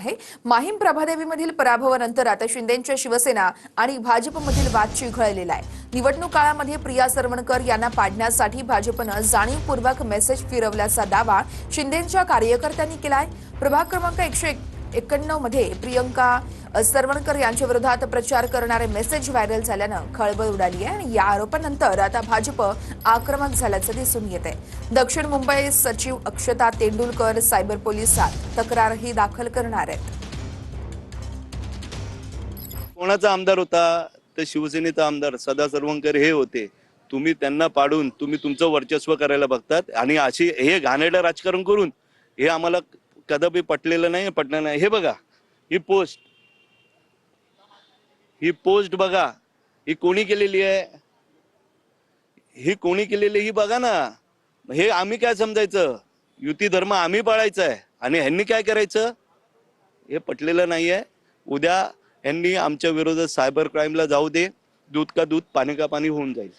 आहे। माहीम प्रभादेवीमधील पराभवानंतर आता शिंदेंच्या शिवसेना आणि भाजपमधील वाद चिघळलेला आहे। निवडणूक काळामध्ये प्रिया सरवणकर यांना पाडण्यासाठी भाजपनं जाणीवपूर्वक मेसेज फिरवल्याचा दावा शिंदेंच्या कार्यकर्त्यांनी केलाय। प्रभाग क्रमांक 191 मध्ये प्रियंका सरवणकर यांच्या विरोधात प्रचार करणारे मेसेज व्हायरल झाल्यानं खळबळ उडाली आहे आणि या आरोपानंतर आता भाजप आक्रमक झाल्याचं दिसून येत आहे। दक्षिण मुंबई सचिव अक्षता तेंडुलकर सायबर पोलिसात तक्रारही दाखल करणार आहेत। कोणाचा आमदार होता तर शिवसेनेचा आमदार सदा सरवणकर हे होते। तुम्ही त्यांना पाडून तुम्ही तुमचं वर्चस्व करायला बघतात आणि अशी हे घाणेरडं राजकारण करून हे आम्हाला कदापि पटलेलं नाही, पटलं नाही। हे बघा, ही पोस्ट बघा, ही कोणी केलेली आहे, ही कोणी केलेली ही बघा ना। हे आम्ही काय समजायचं, युती धर्म आम्ही पाळायचा आहे आणि ह्यांनी काय करायचं हे पटलेलं नाहीये। उद्या यांनी आमच्या विरोधात सायबर क्राईमला जाऊ दे, दूध का दूध पाणी का पाणी होऊन जाईल।